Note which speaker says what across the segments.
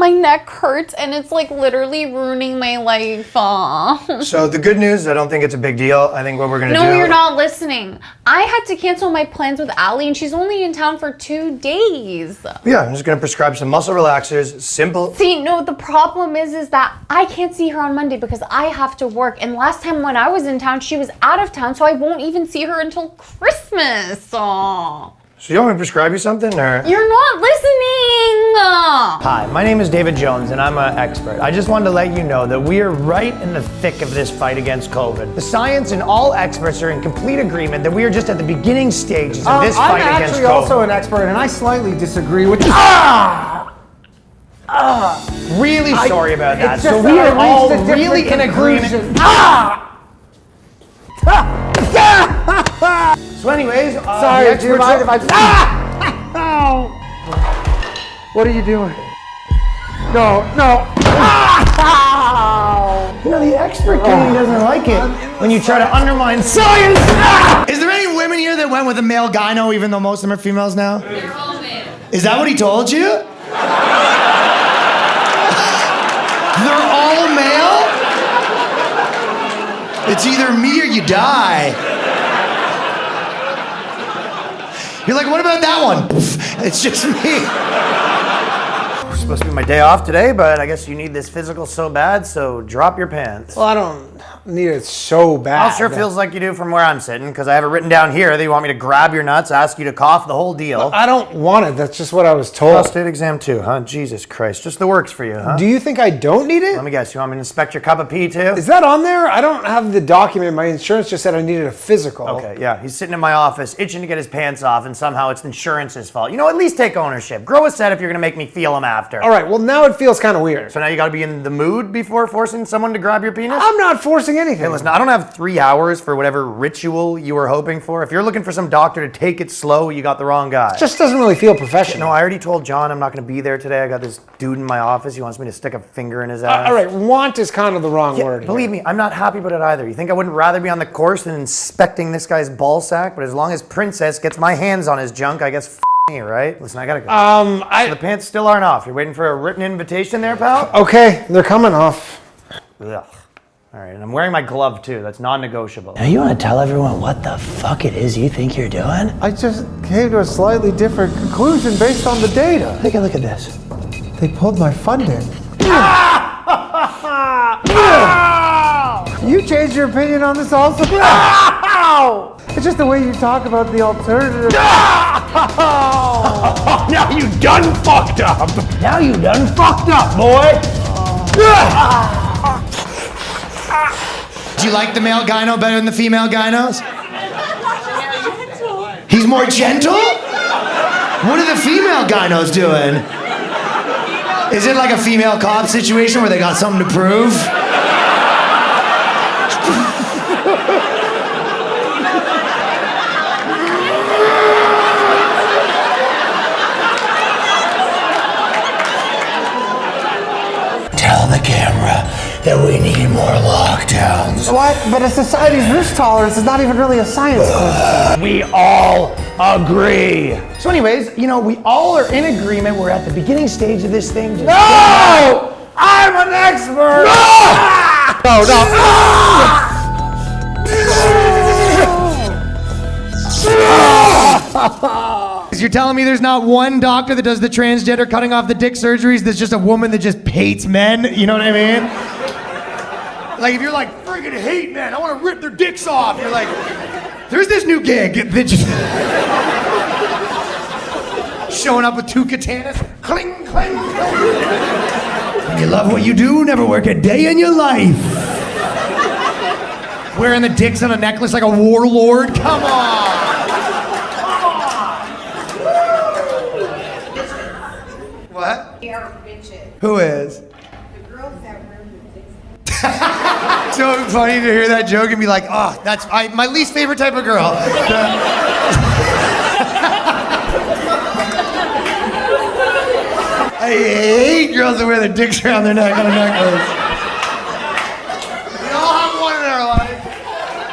Speaker 1: my neck hurts and it's like literally ruining my life.
Speaker 2: So the good news, I don't think it's a big deal. I think what we're gonna do...
Speaker 1: No, you're not listening. I had to cancel my plans with Allie and she's only in town for 2 days.
Speaker 2: Yeah, I'm just gonna prescribe some muscle relaxers, simple...
Speaker 1: See, no, the problem is that I can't see her on Monday because I have to work. And last time when I was in town, she was out of town, so I won't even see her until Christmas. Aw.
Speaker 2: So you want me to prescribe you something, or?
Speaker 1: You're not listening!
Speaker 2: Hi, my name is David Jones, and I'm an expert. I just wanted to let you know that we are right in the thick of this fight against COVID. The science and all experts are in complete agreement that we are just at the beginning stages of this fight against COVID.
Speaker 3: I'm actually also an expert, and I slightly disagree with you.
Speaker 2: Really sorry about that.
Speaker 3: So
Speaker 2: we are all really in agreement. So anyways,
Speaker 3: sorry, do you mind if I... What are you doing? No.
Speaker 2: You know, the expert community doesn't like it when you try to undermine science. Is there any women here that went with a male gyno, even though most of them are females now?
Speaker 4: They're all male.
Speaker 2: Is that what he told you? They're all male? It's either me or you die. You're like, what about that one? It's just me. It's supposed to be my day off today, but I guess you need this physical so bad, so drop your pants.
Speaker 3: Well, I don't need it so bad.
Speaker 2: Well, it sure feels like you do from where I'm sitting, because I have it written down here that you want me to grab your nuts, ask you to cough, the whole deal.
Speaker 3: Well, I don't want it. That's just what I was told.
Speaker 2: Prostate exam too, huh? Jesus Christ. Just the works for you, huh?
Speaker 3: Do you think I don't need it?
Speaker 2: Let me guess, you want me to inspect your cup of pee too?
Speaker 3: Is that on there? I don't have the document. My insurance just said I needed a physical.
Speaker 2: Okay, yeah. He's sitting in my office, itching to get his pants off, and somehow it's insurance's fault. You know, at least take ownership. Grow a set if you're gonna make me feel them after.
Speaker 3: All right, well, now it feels kind of weird.
Speaker 2: So now you gotta be in the mood before forcing someone to grab your penis?
Speaker 3: I'm not forcing anything.
Speaker 2: Hey, listen, I don't have 3 hours for whatever ritual you were hoping for. If you're looking for some doctor to take it slow, you got the wrong guy.
Speaker 3: It just doesn't really feel professional.
Speaker 2: No, I already told John I'm not gonna be there today. I got this dude in my office. He wants me to stick a finger in his ass.
Speaker 3: All right, want is kind of the wrong word.
Speaker 2: Believe me, I'm not happy about it either. You think I wouldn't rather be on the course than inspecting this guy's ball sack? But as long as Princess gets my hands on his junk, I guess me, right? Listen, I gotta go. So the pants still aren't off. You're waiting for a written invitation there, pal?
Speaker 3: Okay, they're coming off.
Speaker 2: Ugh. All right, and I'm wearing my glove too. That's non-negotiable.
Speaker 5: Now you want to tell everyone what the fuck it is you think you're doing?
Speaker 3: I just came to a slightly different conclusion based on the data.
Speaker 5: Take a look at this.
Speaker 3: They pulled my funding. You changed your opinion on this also? It's just the way you talk about the alternative.
Speaker 2: Now you done fucked up.
Speaker 5: Now you done fucked up, boy.
Speaker 2: Do you like the male gyno better than the female gynos? He's more gentle? What are the female gynos doing? Is it like a female cop situation where they got something to prove?
Speaker 5: Tell the camera that we need more lockdowns.
Speaker 3: What? But a society's risk tolerance is not even really a science question.
Speaker 2: We all agree. So anyways, you know, we all are in agreement. We're at the beginning stage of this thing.
Speaker 3: No! I'm an expert! No!
Speaker 2: You're telling me there's not one doctor that does the transgender cutting off the dick surgeries that's just a woman that just hates men? You know what I mean? Like if you're like, friggin' hate men, I want to rip their dicks off. You're like, there's this new gig that just showing up with 2 katanas. Cling, cling, cling. And you love what you do, never work a day in your life. Wearing the dicks on a necklace like a warlord? Come on. What?
Speaker 6: They are bitches.
Speaker 2: Who is?
Speaker 6: The girls that wear the dicks.
Speaker 2: So funny to hear that joke and be like, oh, that's my least favorite type of girl. I hate girls that wear their dicks around their neck on a necklace. We all have one in our life.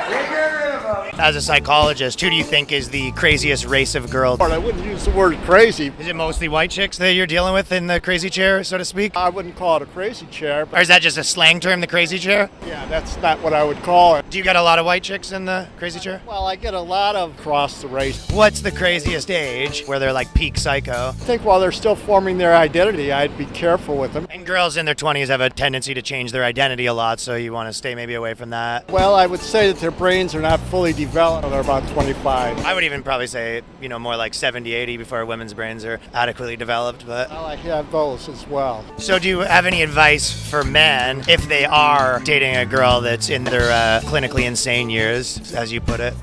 Speaker 2: Get rid of them. as a psychologist, who do you think is the craziest race of girl?
Speaker 4: I wouldn't use the word crazy.
Speaker 2: Is it mostly white chicks that you're dealing with in the crazy chair, so to speak?
Speaker 4: I wouldn't call it a crazy chair.
Speaker 2: Or is that just a slang term, the crazy chair?
Speaker 4: Yeah, that's not what I would call it.
Speaker 2: Do you get a lot of white chicks in the crazy chair?
Speaker 4: Well, I get a lot of across the race.
Speaker 2: What's the craziest age where they're like peak psycho?
Speaker 4: I think while they're still forming their identity, I'd be careful with them.
Speaker 2: And girls in their 20s have a tendency to change their identity a lot, so you want to stay maybe away from that.
Speaker 4: Well, I would say that their brains are not fully developed until they're about 25.
Speaker 2: I would even probably say, more like 70, 80 before women's brains are adequately developed, but...
Speaker 4: Well, I have those as well.
Speaker 2: So do you have any advice for men if they are dating a girl that's in their clinically insane years, as you put it?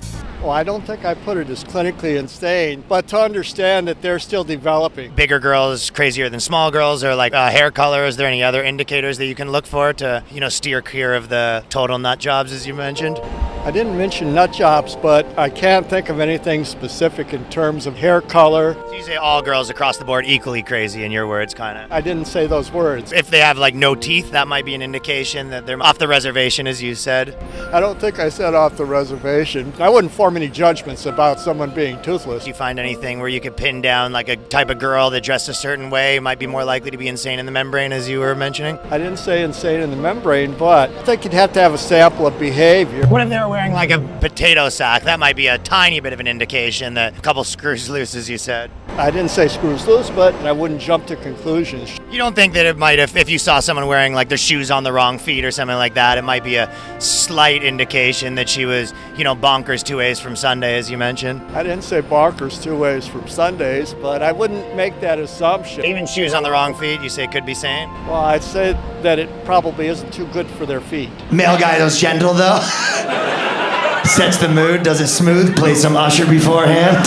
Speaker 4: Well, I don't think I put it as clinically insane, but to understand that they're still developing.
Speaker 2: Bigger girls crazier than small girls, or like hair color? Is there any other indicators that you can look for to, steer clear of the total nut jobs, as you mentioned?
Speaker 4: I didn't mention nut jobs, but I can't think of anything specific in terms of hair color.
Speaker 2: So you say all girls across the board equally crazy, in your words, kind of?
Speaker 4: I didn't say those words.
Speaker 2: If they have like no teeth, that might be an indication that they're off the reservation, as you said.
Speaker 4: I don't think I said off the reservation. I wouldn't form any judgments about someone being toothless.
Speaker 2: Do you find anything where you could pin down like a type of girl that dressed a certain way might be more likely to be insane in the membrane, as you were mentioning?
Speaker 4: I didn't say insane in the membrane, but I think you'd have to have a sample of behavior.
Speaker 2: What if they were wearing like a potato sack? That might be a tiny bit of an indication that a couple screws loose, as you said.
Speaker 4: I didn't say screws loose, but I wouldn't jump to conclusions.
Speaker 2: You don't think that it might, if you saw someone wearing like their shoes on the wrong feet or something like that, it might be a slight indication that she was, bonkers 2 ways from Sunday, as you mentioned?
Speaker 4: I didn't say bonkers 2 ways from Sundays, but I wouldn't make that assumption.
Speaker 2: Even shoes on the wrong feet, you say could be sane?
Speaker 4: Well, I'd say that it probably isn't too good for their feet.
Speaker 5: Male guy that's gentle though. Sets the mood, does it smooth, plays some Usher beforehand.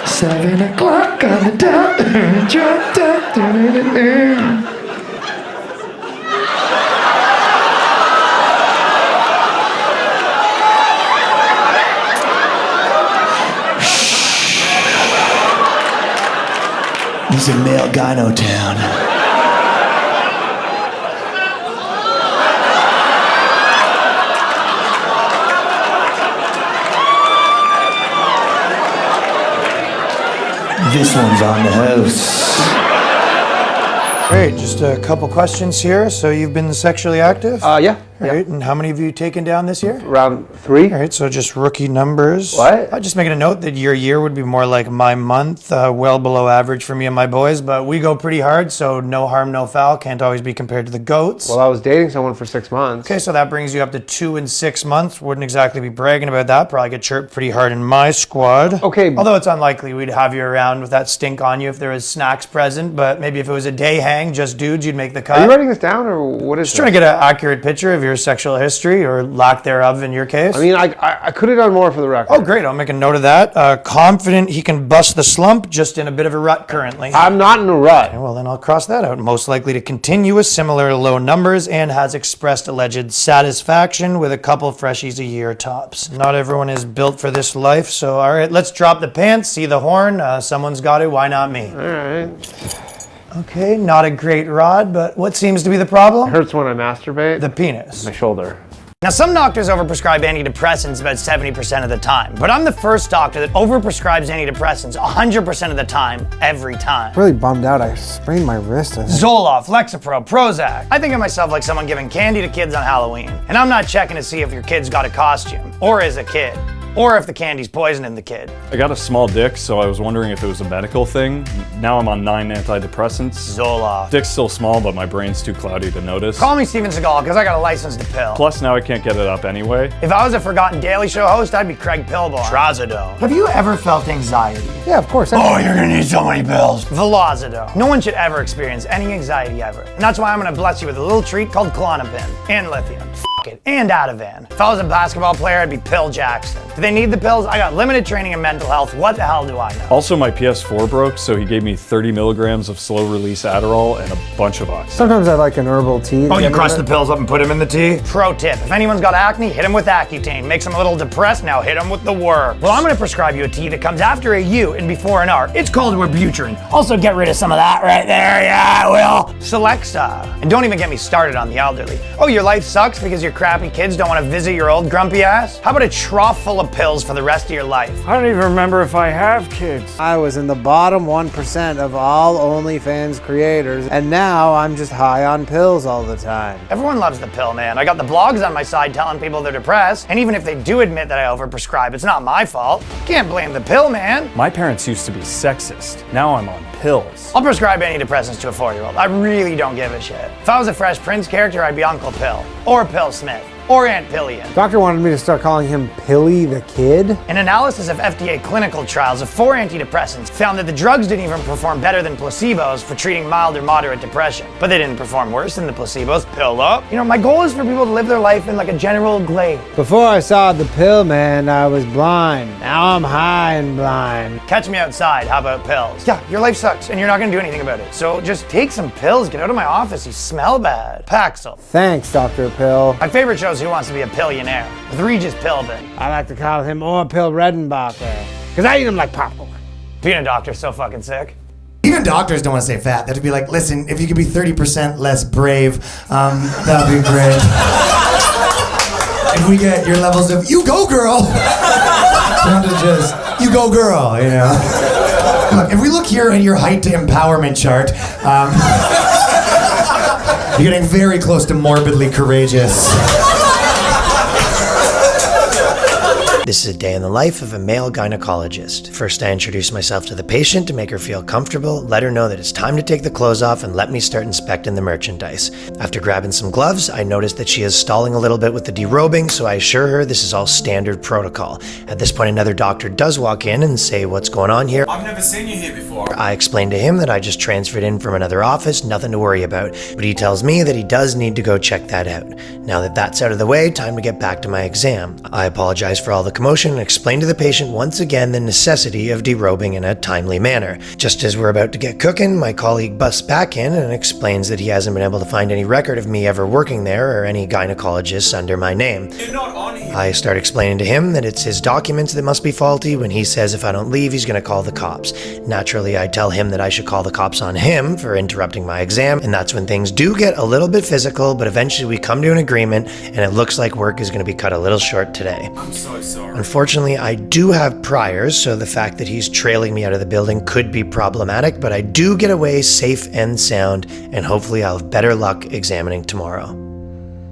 Speaker 5: 7 o'clock on the dot. This is a male gyno town. This one's on the house.
Speaker 3: Great, just a couple questions here. So you've been sexually active?
Speaker 7: Yeah.
Speaker 3: Right, and how many have you taken down this year?
Speaker 7: Around 3.
Speaker 3: All right, so just rookie numbers.
Speaker 7: What?
Speaker 3: I'm just making a note that your year would be more like my month, well below average for me and my boys, but we go pretty hard, so no harm, no foul. Can't always be compared to the goats.
Speaker 7: Well, I was dating someone for 6 months.
Speaker 3: Okay, so that brings you up to 2 and 6 months. Wouldn't exactly be bragging about that. Probably get chirped pretty hard in my squad.
Speaker 7: Okay.
Speaker 3: Although it's unlikely we'd have you around with that stink on you if there was snacks present, but maybe if it was a day hang, just dudes, you'd make the cut.
Speaker 7: Are you writing this down, or what is
Speaker 3: Just trying to get an accurate picture of your sexual history, or lack thereof in your case.
Speaker 7: I mean, I could have done more for the record.
Speaker 3: Oh, great. I'll make a note of that. Confident he can bust the slump, just in a bit of a rut currently.
Speaker 7: I'm not in a rut.
Speaker 3: Okay, well, then I'll cross that out. Most likely to continue with similar low numbers and has expressed alleged satisfaction with a couple freshies a year tops. Not everyone is built for this life, so all right, let's drop the pants, see the horn. Someone's got it, why not me?
Speaker 7: All right.
Speaker 3: Okay, not a great rod, but what seems to be the problem?
Speaker 7: It hurts when I masturbate.
Speaker 3: The penis.
Speaker 7: My shoulder.
Speaker 3: Now, some doctors overprescribe antidepressants about 70% of the time, but I'm the first doctor that overprescribes antidepressants 100% of the time, every time.
Speaker 8: Really bummed out. I sprained my wrist.
Speaker 3: Zoloft, Lexapro, Prozac. I think of myself like someone giving candy to kids on Halloween, and I'm not checking to see if your kid's got a costume, or is a kid, or if the candy's poisoning the kid.
Speaker 9: I got a small dick, so I was wondering if it was a medical thing. Now I'm on 9 antidepressants.
Speaker 3: Zoloft.
Speaker 9: Dick's still small, but my brain's too cloudy to notice.
Speaker 3: Call me Steven Seagal, because I got a license to pill.
Speaker 9: Plus, now I can't get it up anyway.
Speaker 3: If I was a forgotten Daily Show host, I'd be Craig Pillborn. Trazodone. Have you ever felt anxiety?
Speaker 8: Yeah, of course.
Speaker 3: Oh, you're gonna need so many pills. Velozidone. No one should ever experience any anxiety ever. And that's why I'm gonna bless you with a little treat called Klonopin. And lithium. It. And Ativan. If I was a basketball player, I'd be Pill Jackson. Do they need the pills? I got limited training in mental health. What the hell do I know?
Speaker 9: Also, my PS4 broke, so he gave me 30 milligrams of slow-release Adderall and a bunch of oxy.
Speaker 8: Sometimes I like an herbal tea.
Speaker 3: Oh, you crush the pills up and put them in the tea? Pro tip, if anyone's got acne, hit them with Accutane. Makes them a little depressed, now hit them with the worm. Well, I'm gonna prescribe you a tea that comes after a U and before an R. It's called Wellbutrin. Also get rid of some of that right there, yeah, I will. Celexa. And don't even get me started on the elderly. Oh, your life sucks because your crappy kids don't want to visit your old grumpy ass? How about a trough full of pills for the rest of your life?
Speaker 10: I don't even remember if I have kids.
Speaker 8: I was in the bottom 1% of all OnlyFans creators, and now I'm just high on pills all the time.
Speaker 3: Everyone loves the pill, man. I got the blogs on my side telling people they're depressed, and even if they do admit that I overprescribe, it's not my fault. Can't blame the pill, man.
Speaker 9: My parents used to be sexist. Now I'm on pills.
Speaker 3: I'll prescribe antidepressants to a 4-year-old. I really don't give a shit. If I was a Fresh Prince character, I'd be Uncle Pill, or Pill Smith, or Aunt Pillion.
Speaker 8: Doctor wanted me to start calling him Pilly the Kid.
Speaker 3: An analysis of FDA clinical trials of 4 antidepressants found that the drugs didn't even perform better than placebos for treating mild or moderate depression. But they didn't perform worse than the placebos. Pill up. You know, my goal is for people to live their life in like a general glade.
Speaker 8: Before I saw the pill man, I was blind. Now I'm high and blind.
Speaker 3: Catch me outside. How about pills? Yeah, your life sucks and you're not gonna do anything about it. So just take some pills. Get out of my office. You smell bad. Paxil.
Speaker 8: Thanks, Dr. Pill.
Speaker 3: My favorite show is Who Wants to Be a Billionaire with Regis Philbin.
Speaker 8: I like to call him Pill Redenbacher, because I eat him like popcorn.
Speaker 3: Being a doctor's so fucking sick.
Speaker 2: Even doctors don't want to say fat. They have to be like, listen, if you could be 30% less brave, that'd be great. If we get your levels of, you go girl, down to just, you go girl, you know. Look, if we look here at your height to empowerment chart, you're getting very close to morbidly courageous.
Speaker 3: This is a day in the life of a male gynecologist. First, I introduce myself to the patient to make her feel comfortable, let her know that it's time to take the clothes off, and let me start inspecting the merchandise. After grabbing some gloves, I notice that she is stalling a little bit with the derobing, so I assure her this is all standard protocol. At this point, another doctor does walk in and say, "What's going on here?"
Speaker 11: I've never seen you here before.
Speaker 3: I explain to him that I just transferred in from another office, nothing to worry about, but he tells me that he does need to go check that out. Now that that's out of the way, time to get back to my exam. I apologize for all the commotion and explain to the patient once again the necessity of derobing in a timely manner. Just as we're about to get cooking, my colleague busts back in and explains that he hasn't been able to find any record of me ever working there or any gynecologists under my name.
Speaker 11: You're not on here.
Speaker 3: I start explaining to him that it's his documents that must be faulty when he says if I don't leave, he's going to call the cops. Naturally, I tell him that I should call the cops on him for interrupting my exam, and that's when things do get a little bit physical, but eventually we come to an agreement, and it looks like work is going to be cut a little short today.
Speaker 11: I'm so sorry.
Speaker 3: Unfortunately, I do have priors, so the fact that he's trailing me out of the building could be problematic, but I do get away safe and sound, and hopefully I'll have better luck examining tomorrow.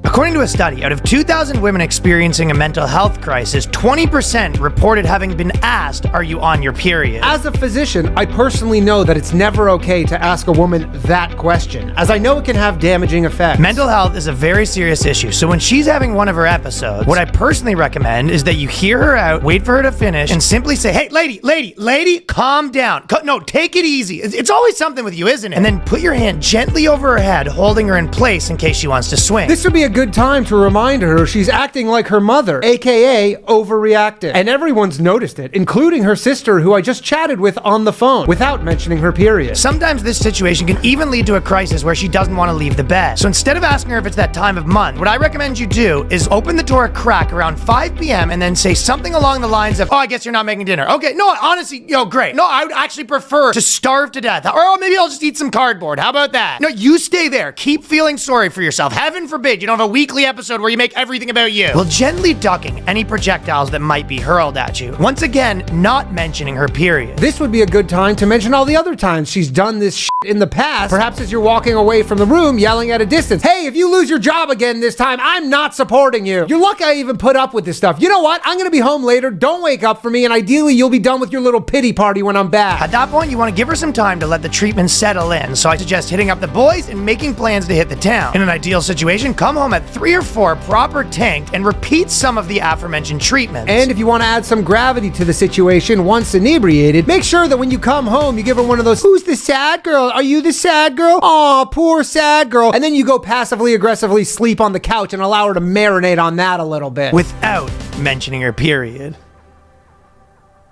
Speaker 3: According to a study, out of 2,000 women experiencing a mental health crisis, 20% reported having been asked, "Are you on your period?"
Speaker 12: As a physician, I personally know that it's never okay to ask a woman that question, as I know it can have damaging effects.
Speaker 3: Mental health is a very serious issue, so when she's having one of her episodes, what I personally recommend is that you hear her out, wait for her to finish, and simply say, "Hey, lady, calm down. No, take it easy. It's always something with you, isn't it?" And then put your hand gently over her head, holding her in place in case she wants to swing.
Speaker 12: This would be a good time to remind her she's acting like her mother, aka overreacting. And everyone's noticed it, including her sister, who I just chatted with on the phone, without mentioning her period.
Speaker 3: Sometimes this situation can even lead to a crisis where she doesn't want to leave the bed. So instead of asking her if it's that time of month, what I recommend you do is open the door a crack around 5 p.m. and then say something along the lines of, "Oh, I guess you're not making dinner. Okay, no, honestly, great. No, I would actually prefer to starve to death. Or maybe I'll just eat some cardboard. How about that? No, you stay there. Keep feeling sorry for yourself. Heaven forbid you don't have a weekly episode where you make everything about you." While gently ducking any projectiles that might be hurled at you. Once again, not mentioning her period.
Speaker 12: This would be a good time to mention all the other times she's done this shit in the past. Perhaps as you're walking away from the room, yelling at a distance, "Hey, if you lose your job again this time, I'm not supporting you. You're lucky I even put up with this stuff. You know what? I'm gonna be home later. Don't wake up for me, and ideally you'll be done with your little pity party when I'm back."
Speaker 3: At that point, you want to give her some time to let the treatment settle in. So I suggest hitting up the boys and making plans to hit the town. In an ideal situation, come home at 3 or 4 proper tanked and repeat some of the aforementioned treatments.
Speaker 12: And if you want to add some gravity to the situation once inebriated, make sure that when you come home, you give her one of those, "Who's the sad girl? Are you the sad girl? Aw, poor sad girl." And then you go passively aggressively sleep on the couch and allow her to marinate on that a little bit.
Speaker 3: Without mentioning her period.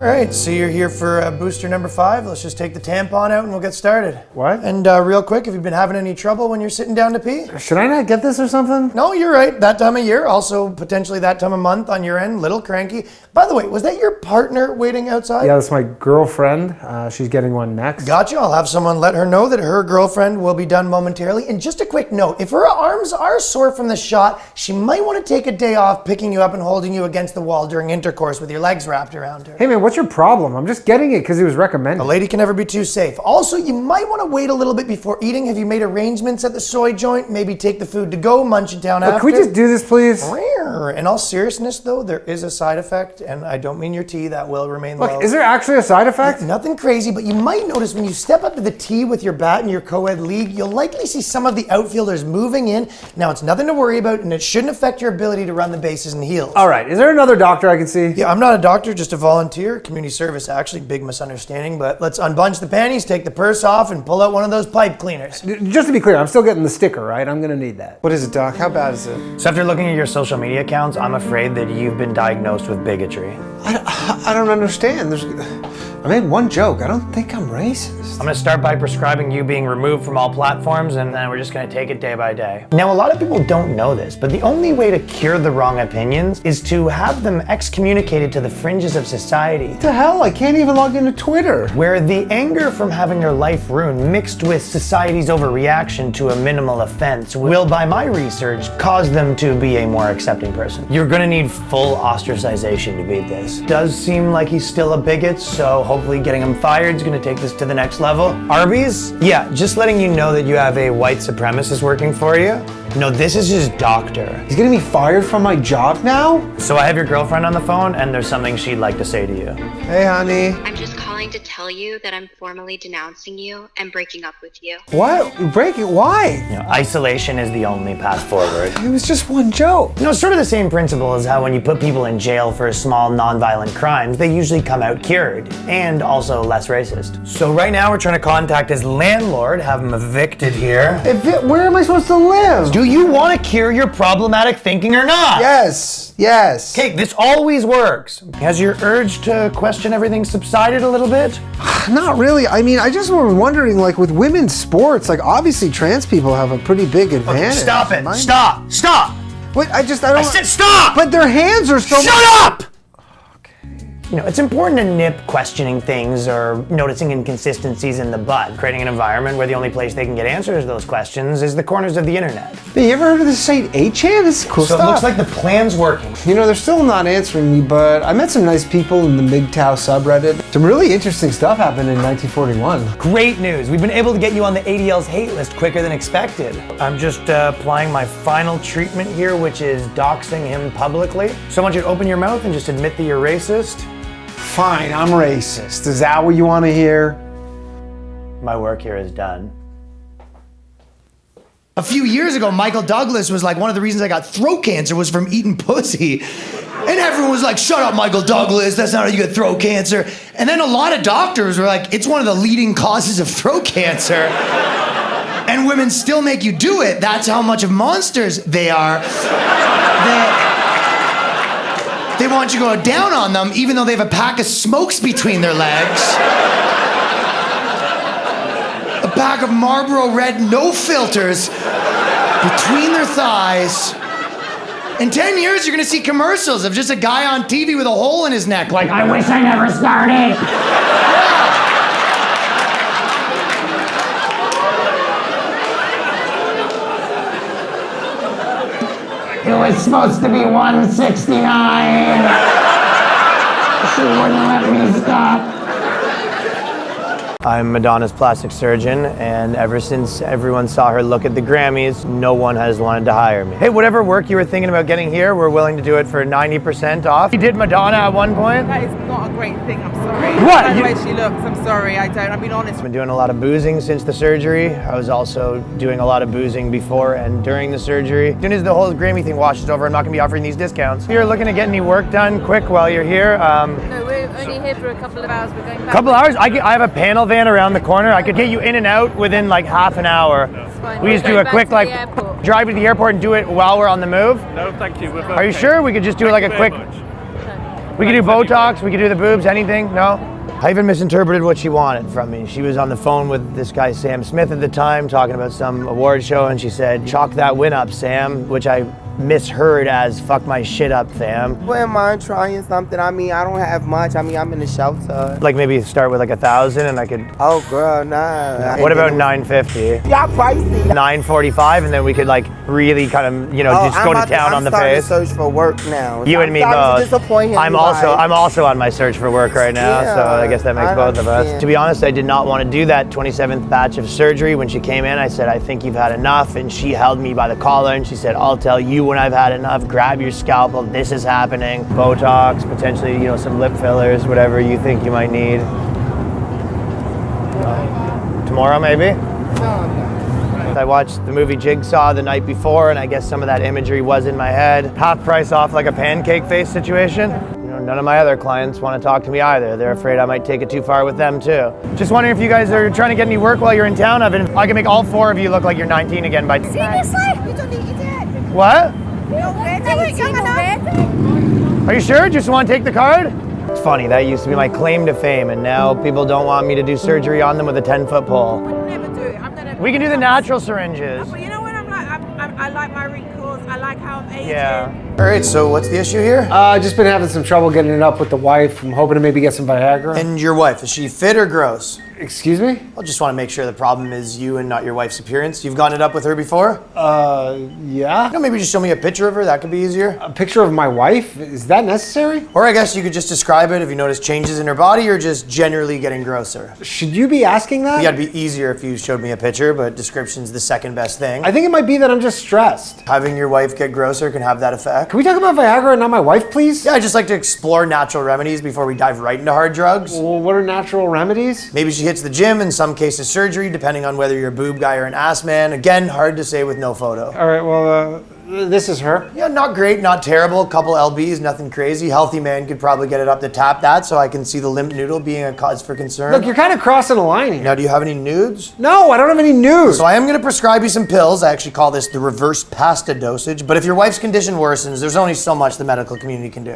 Speaker 3: All right, so you're here for booster number 5. Let's just take the tampon out and we'll get started.
Speaker 12: What?
Speaker 3: And real quick, have you been having any trouble when you're sitting down to pee?
Speaker 12: Should I not get this or something?
Speaker 3: No, you're right. That time of year, also potentially that time of month on your end, little cranky. By the way, was that your partner waiting outside?
Speaker 12: Yeah, that's my girlfriend. She's getting one next.
Speaker 3: Gotcha. I'll have someone let her know that her girlfriend will be done momentarily. And just a quick note, if her arms are sore from the shot, she might want to take a day off picking you up and holding you against the wall during intercourse with your legs wrapped around her.
Speaker 12: Hey man, what's your problem? I'm just getting it because it was recommended.
Speaker 3: A lady can never be too safe. Also, you might want to wait a little bit before eating. Have you made arrangements at the soy joint? Maybe take the food to go, munch it down after?
Speaker 12: Can we just do this, please?
Speaker 3: In all seriousness, though, there is a side effect, and I don't mean your tea. That will remain low.
Speaker 12: Look, is there actually a side effect?
Speaker 3: Nothing crazy, but you might notice when you step up to the tee with your bat in your co-ed league, you'll likely see some of the outfielders moving in. Now, it's nothing to worry about, and it shouldn't affect your ability to run the bases and heels.
Speaker 12: All right, is there another doctor I can see?
Speaker 3: Yeah, I'm not a doctor, just a volunteer. Community service, actually, big misunderstanding, but let's unbunch the panties, take the purse off, and pull out one of those pipe cleaners.
Speaker 12: Just to be clear, I'm still getting the sticker, right? I'm gonna need that. What is it, Doc? How bad is it?
Speaker 3: So after looking at your social media accounts, I'm afraid that you've been diagnosed with bigotry.
Speaker 12: I don't understand. I made one joke. I don't think I'm racist.
Speaker 3: I'm gonna start by prescribing you being removed from all platforms, and then we're just gonna take it day by day. Now, a lot of people don't know this, but the only way to cure the wrong opinions is to have them excommunicated to the fringes of society.
Speaker 12: What the hell? I can't even log into Twitter.
Speaker 3: Where the anger from having their life ruined mixed with society's overreaction to a minimal offense will, by my research, cause them to be a more accepting person. You're gonna need full ostracization to beat this. Does seem like he's still a bigot, so hopefully getting him fired is gonna take this to the next level. Arby's? Yeah, just letting you know that you have a white supremacist working for you. No, this is his doctor.
Speaker 12: He's gonna be fired from my job now?
Speaker 3: So I have your girlfriend on the phone, and there's something she'd like to say to you.
Speaker 12: Hey, honey.
Speaker 13: I'm just calling to tell you that I'm formally denouncing you and breaking up with you.
Speaker 12: What? Breaking? Why?
Speaker 3: You know, isolation is the only path forward.
Speaker 12: It was just one joke.
Speaker 3: You know, it's sort of the same principle as how when you put people in jail for small, non-violent crimes, they usually come out cured, and also less racist. So right now we're trying to contact his landlord, have him evicted here.
Speaker 12: Where am I supposed to live?
Speaker 3: Do you want to cure your problematic thinking or not?
Speaker 12: Yes.
Speaker 3: Okay, this always works. Has your urge to question everything subsided a little bit?
Speaker 12: Not really. I mean, I just was wondering, like, with women's sports, like, obviously trans people have a pretty big advantage.
Speaker 3: Okay, stop it. Stop.
Speaker 12: Wait, I don't.
Speaker 3: said stop!
Speaker 12: But their hands are so.
Speaker 3: Shut up! You know, it's important to nip questioning things or noticing inconsistencies in the bud, creating an environment where the only place they can get answers to those questions is the corners of the internet.
Speaker 12: Hey, you ever heard of this site 8chan? This is cool
Speaker 3: so
Speaker 12: stuff.
Speaker 3: It looks like the plan's working.
Speaker 12: You know, they're still not answering me, but I met some nice people in the MGTOW subreddit. Some really interesting stuff happened in 1941.
Speaker 3: Great news. We've been able to get you on the ADL's hate list quicker than expected. I'm just applying my final treatment here, which is doxing him publicly. So I want you to open your mouth and just admit that you're racist.
Speaker 12: Fine, I'm racist. Is that what you want to hear?
Speaker 3: My work here is done.
Speaker 2: A few years ago, Michael Douglas was like, one of the reasons I got throat cancer was from eating pussy. And everyone was like, shut up, Michael Douglas, that's not how you get throat cancer. And then a lot of doctors were like, it's one of the leading causes of throat cancer. And women still make you do it. That's how much of monsters they are. They want you to go down on them, even though they have a pack of smokes between their legs. A pack of Marlboro Red no filters between their thighs. In 10 years, you're gonna see commercials of just a guy on TV with a hole in his neck, like, I wish I never started.
Speaker 14: It was supposed to be 169. She wouldn't let me stop.
Speaker 3: I'm Madonna's plastic surgeon, and ever since everyone saw her look at the Grammys, no one has wanted to hire me. Hey, whatever work you were thinking about getting here, we're willing to do it for 90% off. You did Madonna at one point?
Speaker 15: That is not a great thing, I'm sorry.
Speaker 3: What?
Speaker 15: The way she looks, I'm sorry, I've been honest.
Speaker 3: I've been doing a lot of boozing since the surgery. I was also doing a lot of boozing before and during the surgery. As soon as the whole Grammy thing washes over, I'm not gonna be offering these discounts. If you're looking to get any work done quick while you're here,
Speaker 16: No, we're only here for a couple of hours, we're going back.
Speaker 3: couple hours? I have a panel van around the corner. I could get you in and out within like half an hour.
Speaker 16: Fine.
Speaker 3: We just do a quick like drive to the airport and do it while we're on the move.
Speaker 10: No, thank you.
Speaker 3: Are you sure? We could just do like a quick. We could do Botox, we could do the boobs, anything, no? I even misinterpreted what she wanted from me. She was on the phone with this guy, Sam Smith, at the time, talking about some award show, and she said, chalk that win up, Sam, which I misheard as fuck my shit up, Sam.
Speaker 17: Wouldn't mind trying something. I mean, I don't have much. I mean, I'm in the shelter.
Speaker 3: Like maybe start with like 1,000 and I could...
Speaker 17: Oh, girl, nah.
Speaker 3: What about 950?
Speaker 17: Y'all pricey.
Speaker 3: 945 and then we could like really kind of, you know, just go to town on the face.
Speaker 17: I'm starting to search for work now.
Speaker 3: You and me both. I'm also on my search for work right now, so I guess that makes both of us. To be honest, I did not want to do that 27th batch of surgery. When she came in, I said, I think you've had enough, and she held me by the collar and she said, I'll tell you when I've had enough. Grab your scalpel. This is happening. Botox, potentially, you know, some lip fillers, whatever you think you might need. Tomorrow, maybe? I watched the movie Jigsaw the night before, and I guess some of that imagery was in my head. Half price off like a pancake face situation. You know, none of my other clients want to talk to me either. They're afraid I might take it too far with them too. Just wondering if you guys are trying to get any work while you're in town. I can make all 4 of you look like you're 19 again by...
Speaker 6: Seriously? You don't need your dad.
Speaker 3: What?
Speaker 6: You're
Speaker 3: Are you sure? Just want to take the card? It's funny, that used to be my claim to fame, and now people don't want me to do surgery on them with a 10-foot pole.
Speaker 15: Never do it. I'm gonna.
Speaker 3: We can do the natural syringes.
Speaker 15: But you know what I'm like? I like my wrinkles. I like how I'm aging.
Speaker 3: Yeah. All right, so what's the issue here?
Speaker 12: Just been having some trouble getting it up with the wife. I'm hoping to maybe get some Viagra.
Speaker 3: And your wife, is she fit or gross?
Speaker 12: Excuse me?
Speaker 3: I just want to make sure the problem is you and not your wife's appearance. You've gotten it up with her before?
Speaker 12: Yeah.
Speaker 3: You know, maybe just show me a picture of her. That could be easier.
Speaker 12: A picture of my wife? Is that necessary?
Speaker 3: Or I guess you could just describe it if you notice changes in her body or just generally getting grosser.
Speaker 12: Should you be asking that?
Speaker 3: Yeah, it'd be easier if you showed me a picture, but description's the second best thing.
Speaker 12: I think it might be that I'm just stressed.
Speaker 3: Having your wife get grosser can have that effect.
Speaker 12: Can we talk about Viagra and not my wife, please?
Speaker 3: Yeah, I just like to explore natural remedies before we dive right into hard drugs.
Speaker 12: Well, what are natural remedies?
Speaker 3: Maybe she hits the gym, in some cases surgery, depending on whether you're a boob guy or an ass man. Again, hard to say with no photo.
Speaker 12: All right, well, this is her.
Speaker 3: Yeah, not great, not terrible. Couple lbs, nothing crazy. Healthy man could probably get it up to tap that, so I can see the limp noodle being a cause for concern.
Speaker 12: Look, you're kind of crossing a line here.
Speaker 3: Now, do you have any nudes?
Speaker 12: No, I don't have any nudes.
Speaker 3: So I am going to prescribe you some pills. I actually call this the reverse pasta dosage. But if your wife's condition worsens, there's only so much the medical community can do.